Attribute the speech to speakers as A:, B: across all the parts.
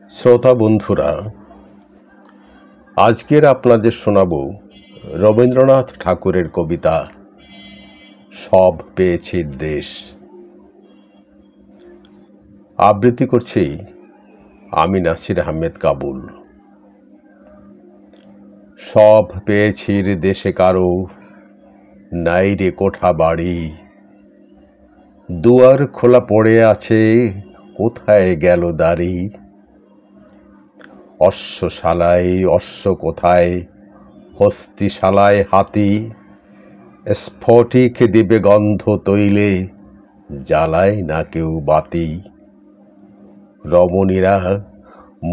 A: শ্রোতা বন্ধুরা, আজকের আপনাদের শোনাব রবীন্দ্রনাথ ঠাকুরের কবিতা সব পেয়েছি দেশ। আবৃত্তি করছি আমি নাসির আহমেদ কাবুল। সব পেয়েছি দেশে কারো নাই রে কোঠা বাড়ি, দুয়ার খোলা পড়ে আছে কোথায় গেল দাড়ি। অশ্বশালায় অশ্ব কোথায়, হস্তিশালায় হাতি, স্ফটিক দিবে গন্ধ তৈলে জ্বালায় না কেউ বাতি। রমণীরা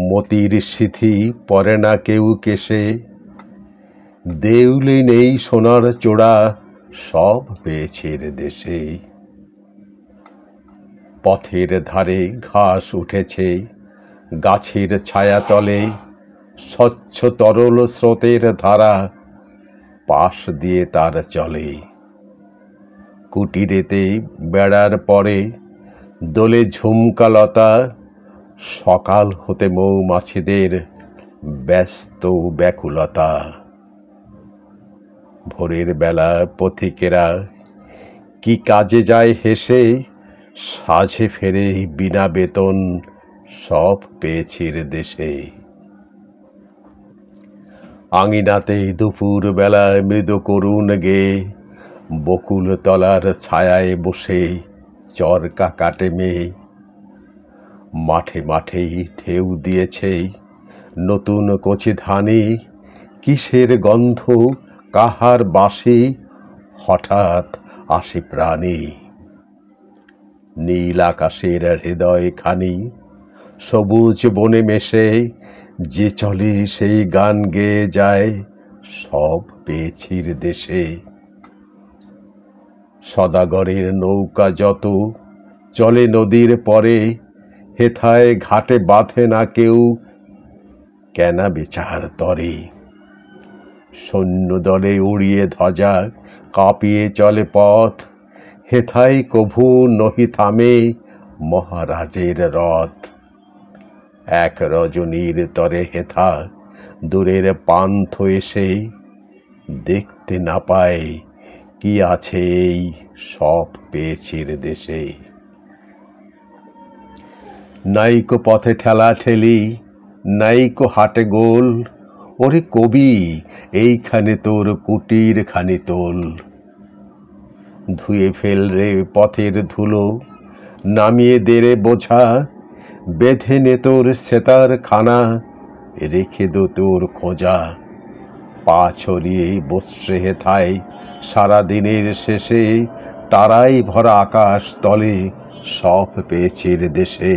A: মতির সিথি পরে না কেউ কেশে, দেউলে নেই সোনার চোড়া সব পেয়েছে দেশে। পথের ধারে ঘাস উঠেছে গাছের ছায়াতলে, স্বচ্ছ তরল স্রোতের ধারা পাশ দিয়ে তার চলে। কুটিরেতে বেড়ার পরে দোলে ঝুমকালতা, সকাল হতে মৌমাছিদের ব্যস্ত ব্যাকুলতা। ভোরের বেলা পথিকেরা কি কাজে যায় হেসে, সাঝে ফেরে বিনা বেতন সব পেয়েছি দেশে। আঙিনাতে দুপুর বেলায় মৃদু করুণ গে, বকুল তলার ছায়ায় বসে চরকা কাটে মেয়ে। মাঠে মাঠেই ঢেউ দিয়েছে নতুন কচি ধানে, কিসের গন্ধ কাহার বাঁশি হঠাৎ আসে প্রাণে। নীল আকাশের হৃদয় খানি সবুজ বনে মেশে, যে চলে সেই গান গেয়ে যায় সব পেয়েছি দেশে। সদাগরের নৌকা যত চলে নদীর পরে, হেথায় ঘাটে বাঁধে না কেউ কেনা বেচার তরে। সৈন্যদলে উড়িয়ে ধ্বজা কাঁপিয়ে চলে পথ, হেথায় কভু নহি থামে মহারাজের রথ। এক রজনীর তরে হেথা দূরের পান্থ এসে, দেখতে না পায় কি আছে এই সব পেয়েছি দেশে। নাইকো পথে ঠেলা ঠেলি, নাইকো হাটে গোল, ওরে কবি এইখানে তোর কুটির খানি তোল। ধুয়ে ফেল রে পথের ধুলো, নামিয়ে দে রে বোঝা, বেঁধে নে তোর সেতার খানা, রেখে দো তোর খোঁজা। পা ছড়িয়ে বসছে হেথায় সারাদিনের শেষে, তারাই ভরা আকাশ তলে সব পেয়েছি দেশে।